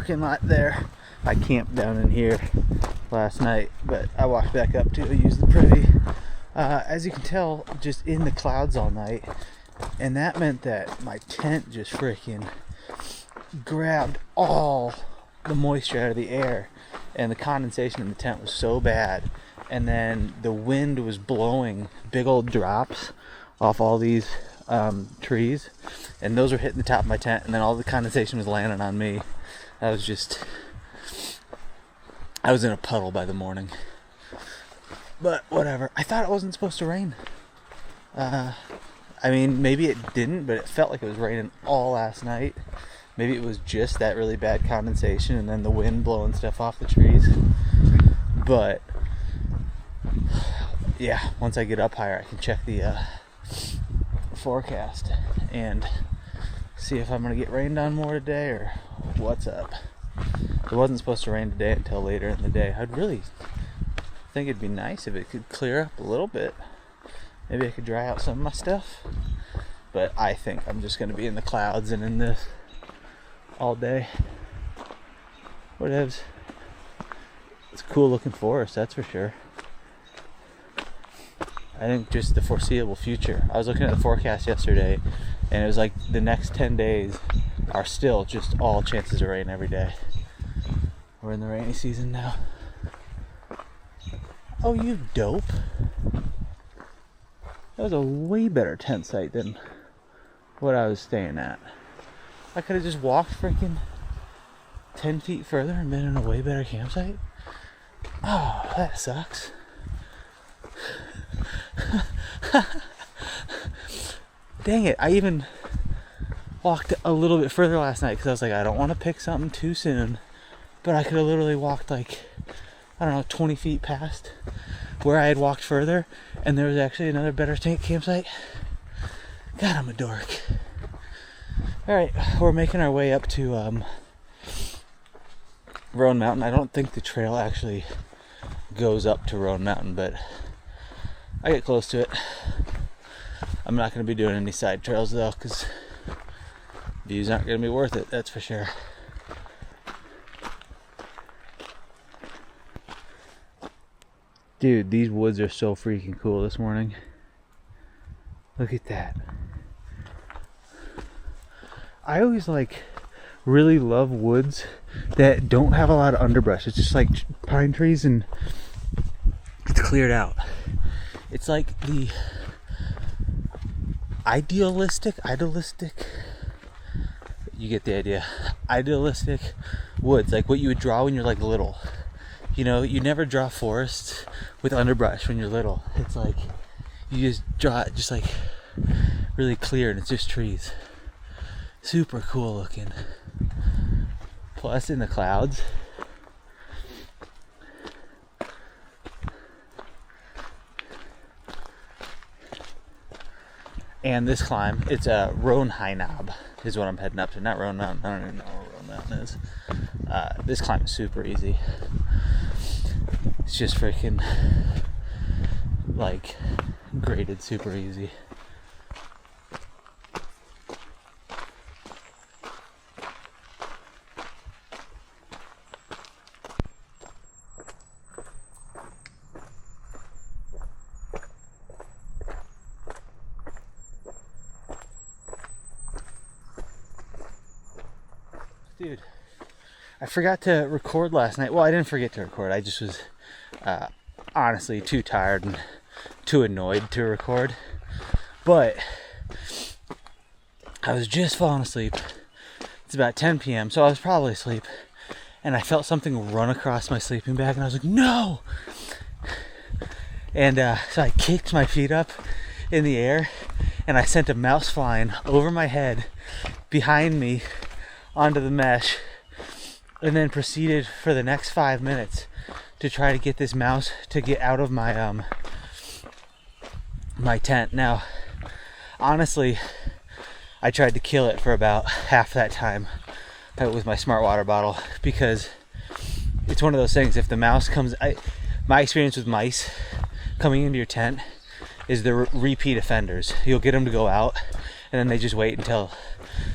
parking lot there. I camped down in here last night, but I walked back up to use the privy. As you can tell, just in the clouds all night, and that meant that my tent just freaking grabbed all the moisture out of the air, and the condensation in the tent was so bad, and then the wind was blowing big old drops off all these trees, and those were hitting the top of my tent, and then all the condensation was landing on me. I was in a puddle by the morning, but whatever. I thought it wasn't supposed to rain. I mean, maybe it didn't, but it felt like it was raining all last night. Maybe it was just that really bad condensation and then the wind blowing stuff off the trees. But yeah, once I get up higher, I can check the forecast and see if I'm gonna get rained on more today or what's up. It wasn't supposed to rain today until later in the day. I'd really think it'd be nice if it could clear up a little bit. Maybe I could dry out some of my stuff. But I think I'm just gonna be in the clouds and in this all day. Whatevs. It's a cool looking forest, that's for sure. I think just the foreseeable future. I was looking at the forecast yesterday, and it was like the next 10 days are still just all chances of rain every day. We're in the rainy season now. Oh, you dope. That was a way better tent site than what I was staying at. I could have just walked freaking 10 feet further and been in a way better campsite. Oh, that sucks. Dang it, I even walked a little bit further last night because I was like, I don't want to pick something too soon. But I could have literally walked like, I don't know, 20 feet past where I had walked further, and there was actually another better campsite. God, I'm a dork. Alright, we're making our way up to Roan Mountain. I don't think the trail actually goes up to Roan Mountain, but I get close to it. I'm not going to be doing any side trails though, because views aren't going to be worth it, that's for sure. Dude, these woods are so freaking cool this morning. Look at that. I always really love woods that don't have a lot of underbrush. It's just like pine trees and it's cleared out. It's like the idealistic, you get the idea. Idealistic woods, like what you would draw when you're like little. You know, you never draw forests with underbrush when you're little. It's like you just draw it just like really clear and it's just trees. Super cool looking. Plus in the clouds. And this climb, it's a Roan High Knob is what I'm heading up to. Not Roan Mountain. I don't even know where Roan Mountain is. This climb is super easy. It's just freaking like graded super easy. Dude, I forgot to record last night. Well, I didn't forget to record. I just was honestly too tired and too annoyed to record. But I was just falling asleep. It's about 10 p.m., so I was probably asleep. And I felt something run across my sleeping bag, and I was like, no! And so I kicked my feet up in the air, and I sent a mouse flying over my head, behind me, onto the mesh, and then proceeded for the next 5 minutes to try to get this mouse to get out of my my tent. Now, honestly, I tried to kill it for about half that time with my smart water bottle, because it's one of those things. If the mouse comes, my experience with mice coming into your tent is they're repeat offenders. You'll get them to go out, and then they just wait until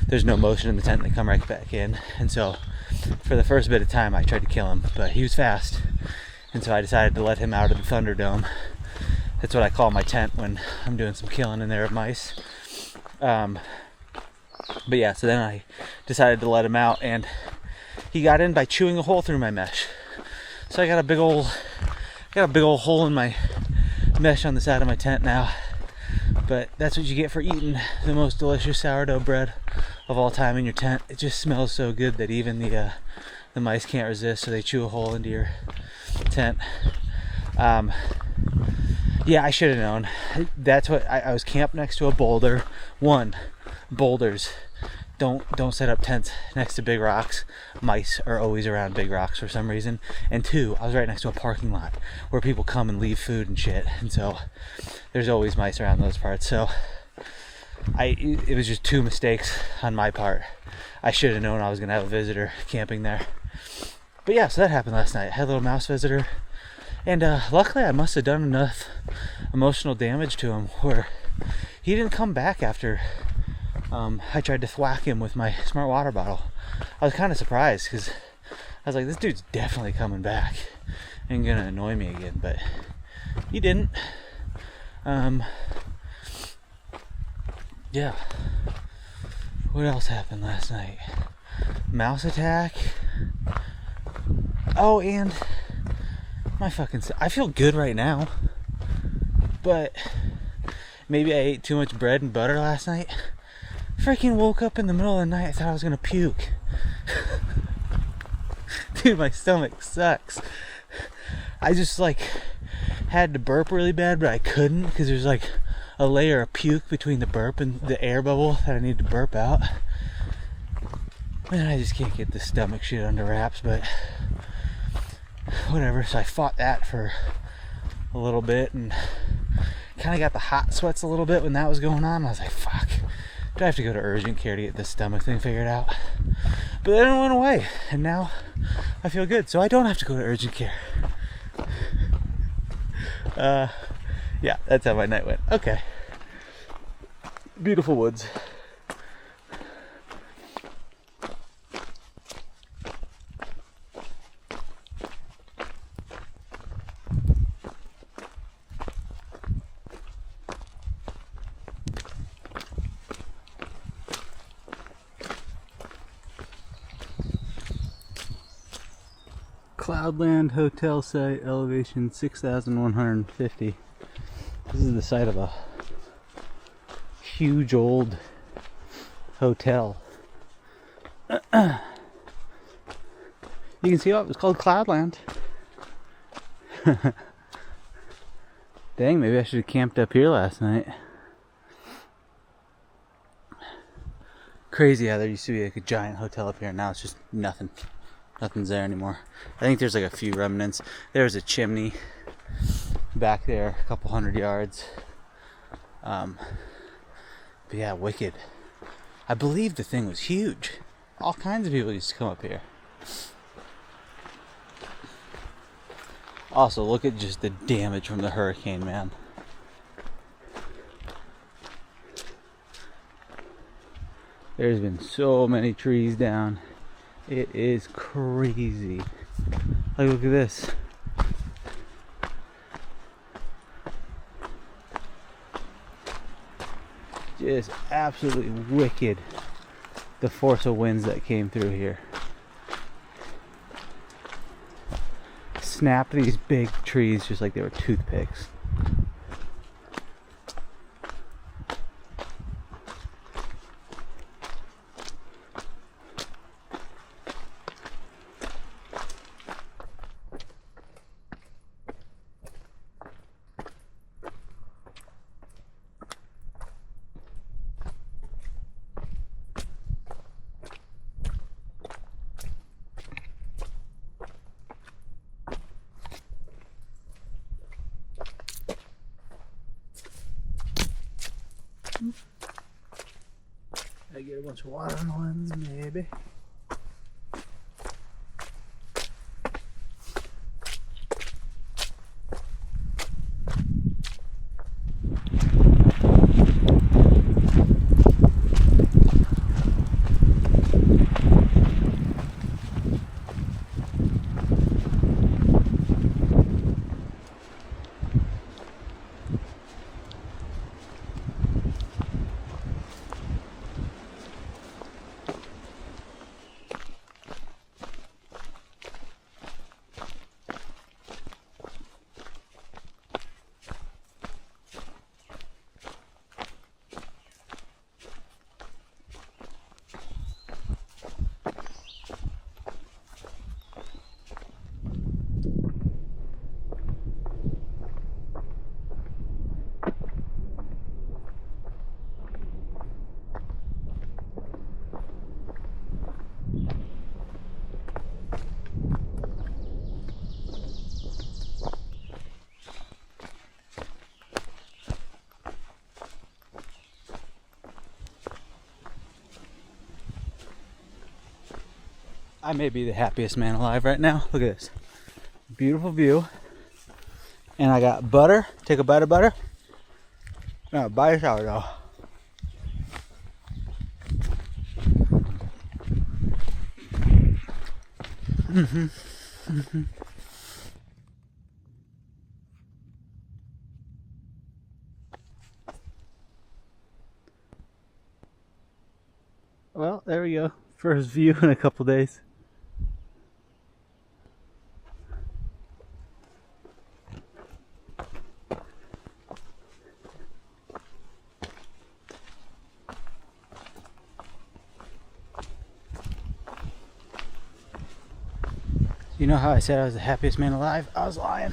there's no motion in the tent and they come right back in. And so for the first bit of time I tried to kill him, but he was fast, and so I decided to let him out of the Thunderdome. That's what I call my tent when I'm doing some killing in there of mice. But yeah, so then I decided to let him out, and he got in by chewing a hole through my mesh. So I got a big old hole in my mesh on the side of my tent now. But that's what you get for eating the most delicious sourdough bread of all time in your tent. It just smells so good that even the mice can't resist, so they chew a hole into your tent. Yeah, I should have known. That's what I was camped next to a boulder. One, boulders. Don't set up tents next to big rocks. Mice are always around big rocks for some reason. And two, I was right next to a parking lot where people come and leave food and shit. And so there's always mice around those parts. So it was just two mistakes on my part. I should have known I was going to have a visitor camping there. But yeah, so that happened last night. I had a little mouse visitor. And luckily I must have done enough emotional damage to him where he didn't come back after I tried to thwack him with my smart water bottle. I was kind of surprised because I was like, this dude's definitely coming back and gonna annoy me again, but he didn't. Yeah. What else happened last night? Mouse attack. Oh, and I feel good right now, but maybe I ate too much bread and butter last night. Freaking woke up in the middle of the night. I thought I was gonna puke. Dude, my stomach sucks. I just had to burp really bad, but I couldn't because there's a layer of puke between the burp and the air bubble that I need to burp out. Man, I just can't get the stomach shit under wraps, but whatever. So I fought that for a little bit and kind of got the hot sweats a little bit when that was going on. I was like, fuck, do I have to go to urgent care to get this stomach thing figured out? But then it went away, and now I feel good, so I don't have to go to urgent care. Yeah, that's how my night went. Okay. Beautiful woods. Cloudland hotel site, elevation 6,150. This is the site of a huge old hotel. You can see it was called Cloudland. Dang, maybe I should have camped up here last night. Crazy how there used to be a giant hotel up here, and now it's just nothing. Nothing's there anymore. I think there's a few remnants. There's a chimney back there, a couple 100 yards. But yeah, wicked. I believe the thing was huge. All kinds of people used to come up here. Also, look at just the damage from the hurricane, man. There's been so many trees down. It is crazy. Look at this. Just absolutely wicked, the force of winds that came through here. Snapped these big trees just like they were toothpicks. I get a bunch of water on the lens, maybe. I may be the happiest man alive right now. Look at this. Beautiful view. And I got butter. Take a bite of butter. No, buy a sourdough. Well, there we go. First view in a couple days. You know how I said I was the happiest man alive? I was lying.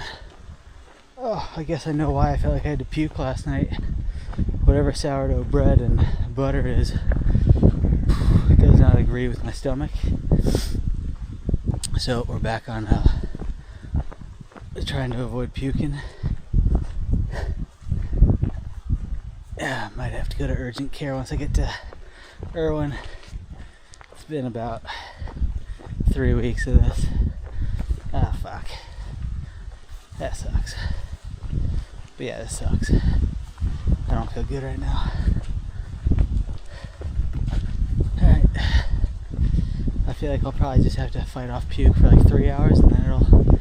Oh, I guess I know why I felt like I had to puke last night. Whatever sourdough bread and butter is, it does not agree with my stomach. So we're back on trying to avoid puking. Yeah, might have to go to urgent care once I get to Irwin. It's been about 3 weeks of this. Ah, fuck. That sucks. But yeah, this sucks. I don't feel good right now. Alright. I feel like I'll probably just have to fight off puke for like 3 hours, and then it'll,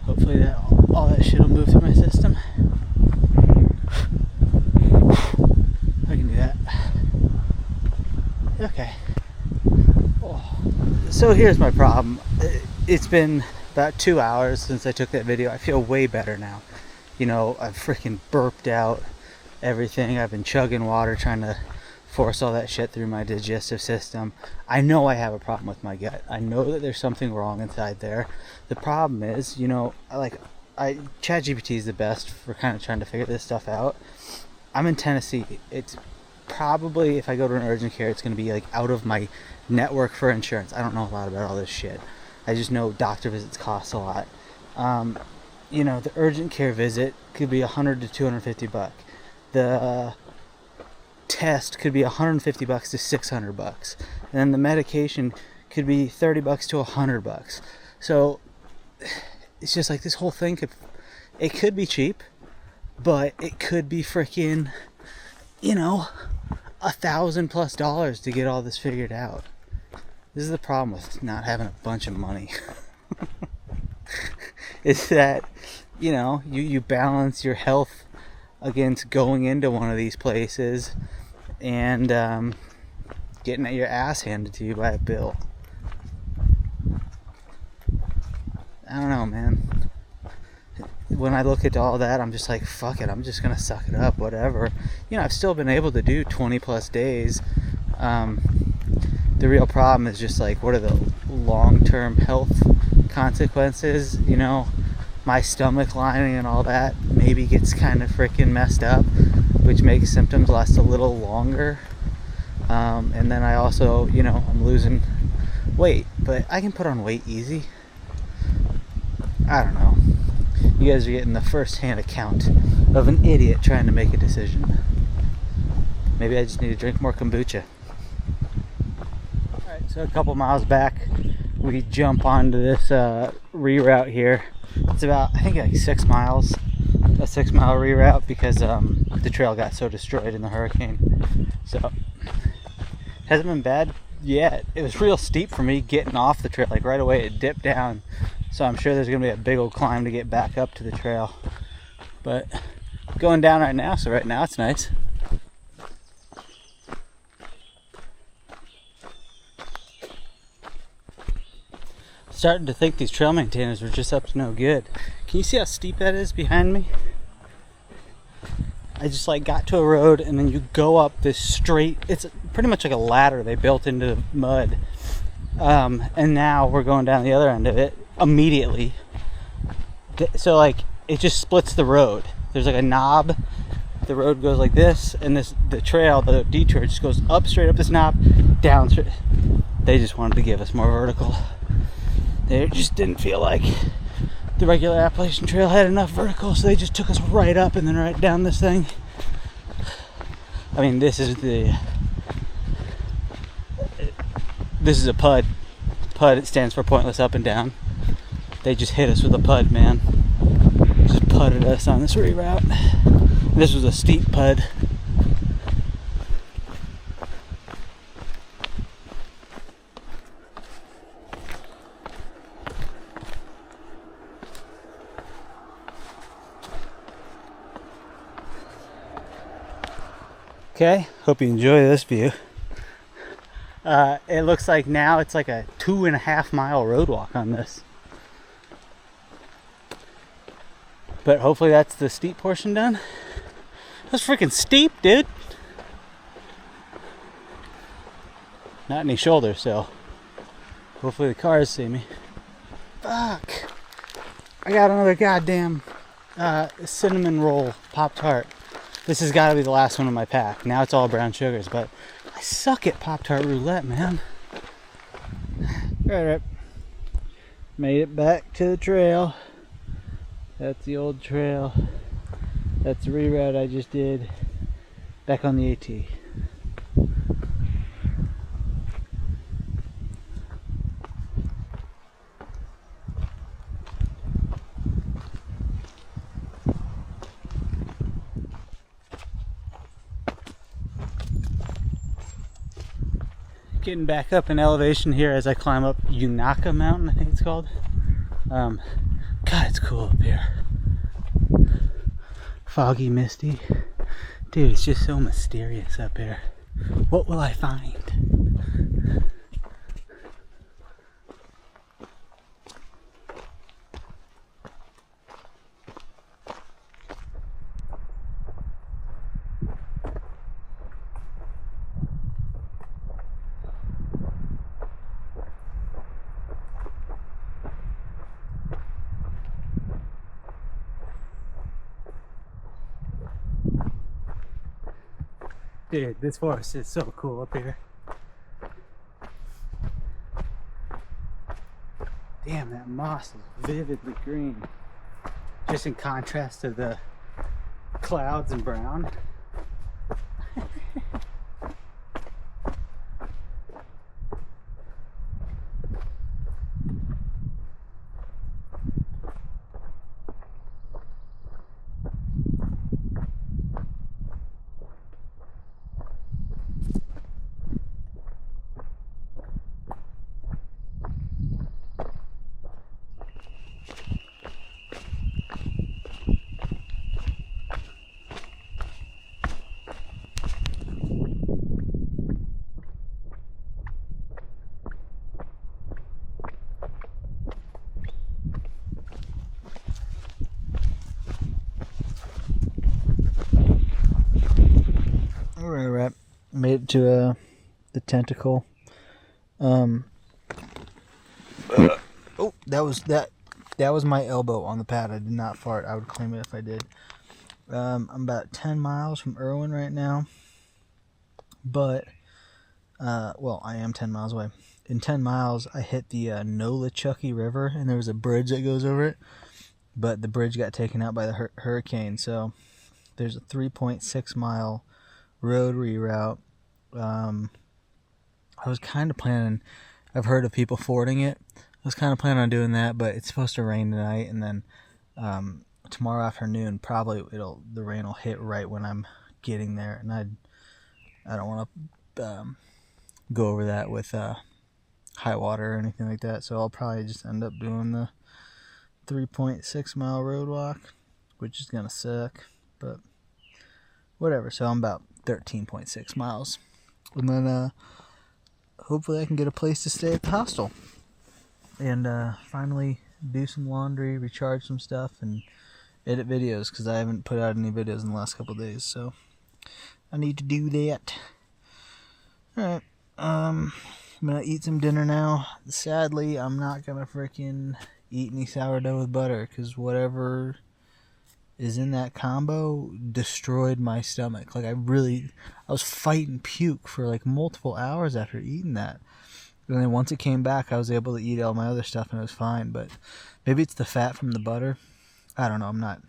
hopefully that all that shit will move through my system. I can do that. Okay. Oh. So here's my problem. It's been about 2 hours since I took that video. I feel way better now. You know, I've freaking burped out everything. I've been chugging water, trying to force all that shit through my digestive system. I know I have a problem with my gut. I know that there's something wrong inside there. The problem is, you know, ChatGPT is the best for kind of trying to figure this stuff out. I'm in Tennessee. It's probably, if I go to an urgent care, it's going to be like out of my network for insurance. I don't know a lot about all this shit. I just know doctor visits cost a lot. You know, the urgent care visit could be $100 to $250. The test could be $150 to $600, and then the medication could be $30 to $100. So it's just like this whole thing could be cheap, but it could be freaking, you know, $1,000+ to get all this figured out. This is the problem with not having a bunch of money. Is that, you know, you balance your health against going into one of these places and getting your ass handed to you by a bill. I don't know, man. When I look at all that, I'm just like, fuck it, I'm just gonna suck it up, whatever. You know, I've still been able to do 20+ days. The real problem is just like, what are the long-term health consequences? You know, my stomach lining and all that maybe gets kind of freaking messed up, which makes symptoms last a little longer. And then I also, you know, I'm losing weight, but I can put on weight easy. I don't know. You guys are getting the first-hand account of an idiot trying to make a decision. Maybe I just need to drink more kombucha. Alright, so a couple miles back, we jump onto this reroute here. It's about, I think, like 6 miles. A 6-mile reroute because the trail got so destroyed in the hurricane. So, hasn't been bad yet. It was real steep for me getting off the trail. Like right away it dipped down. So I'm sure there's going to be a big old climb to get back up to the trail. But going down right now, so right now it's nice. Starting to think these trail maintainers were just up to no good. Can you see how steep that is behind me? I just like got to a road and then you go up this straight, it's pretty much like a ladder they built into the mud. And now we're going down the other end of it immediately. So like it just splits the road. There's like a knob. The road goes like this, and the trail, the detour just goes up, straight up this knob, down straight. They just wanted to give us more vertical. They just didn't feel like the regular Appalachian Trail had enough vertical, so they just took us right up and then right down this thing. I mean, this is a PUD. PUD, it stands for pointless up and down. They just hit us with a PUD, man. Just pudded us on this reroute. This was a steep PUD. Okay, hope you enjoy this view. It looks like now it's like a 2.5 mile road walk on this. But hopefully that's the steep portion done. That's freaking steep, dude. Not any shoulders, so hopefully the cars see me. Fuck. I got another goddamn cinnamon roll Pop-Tart. This has got to be the last one in my pack. Now it's all brown sugars, but I suck at Pop-Tart roulette, man. Alright. Made it back to the trail. That's the old trail. That's the reroute I just did. Back on the AT. Getting back up in elevation here as I climb up Unaka Mountain, I think it's called. God, it's cool up here. Foggy, misty. Dude, it's just so mysterious up here. What will I find? Dude, this forest is so cool up here. Damn, that moss is vividly green. Just in contrast to the clouds and brown. Alright, made it to the tentacle. Oh, that was my elbow on the pad. I did not fart. I would claim it if I did. I'm about 10 miles from Irwin right now. But well, I am 10 miles away. In 10 miles, I hit the Nolichucky River, and there was a bridge that goes over it. But the bridge got taken out by the hurricane, so there's a 3.6 mile road reroute. I was kind of planning, I've heard of people fording it. I was kind of planning on doing that, but it's supposed to rain tonight, and then tomorrow afternoon probably the rain will hit right when I'm getting there, and I don't want to go over that with high water or anything like that, so I'll probably just end up doing the 3.6 mile road walk, which is gonna suck, but whatever. So I'm about 13.6 miles, and then hopefully I can get a place to stay at the hostel, and finally do some laundry, recharge some stuff, and edit videos, because I haven't put out any videos in the last couple of days, so I need to do that. Alright, I'm gonna eat some dinner now. Sadly, I'm not gonna freaking eat any sourdough with butter, because whatever is in that combo destroyed my stomach. Like, I was fighting puke for like multiple hours after eating that. And then once it came back, I was able to eat all my other stuff and it was fine. But maybe it's the fat from the butter. I don't know. I'm not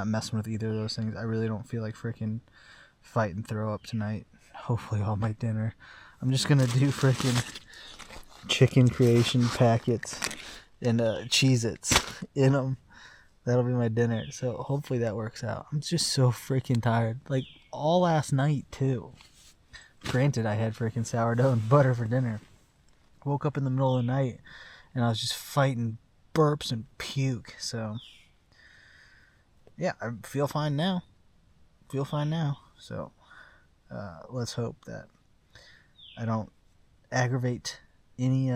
messing with either of those things. I really don't feel like freaking fighting throw up tonight. Hopefully all my dinner. I'm just gonna do freaking chicken creation packets and Cheez-Its in them. That'll be my dinner. So hopefully that works out. I'm just so freaking tired. Like all last night too. Granted, I had freaking sourdough and butter for dinner. Woke up in the middle of the night and I was just fighting burps and puke. So yeah, I feel fine now. So let's hope that I don't aggravate any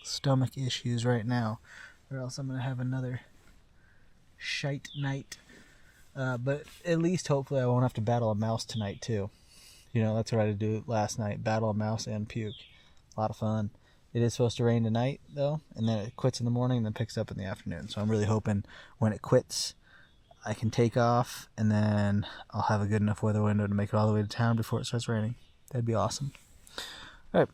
stomach issues right now, or else I'm gonna have another shite night. But at least hopefully I won't have to battle a mouse tonight too. You know, that's what I had to do last night, battle a mouse and puke. A lot of fun. It is supposed to rain tonight though, and then it quits in the morning and then picks up in the afternoon. So I'm really hoping when it quits I can take off and then I'll have a good enough weather window to make it all the way to town before it starts raining. That'd be awesome. All right,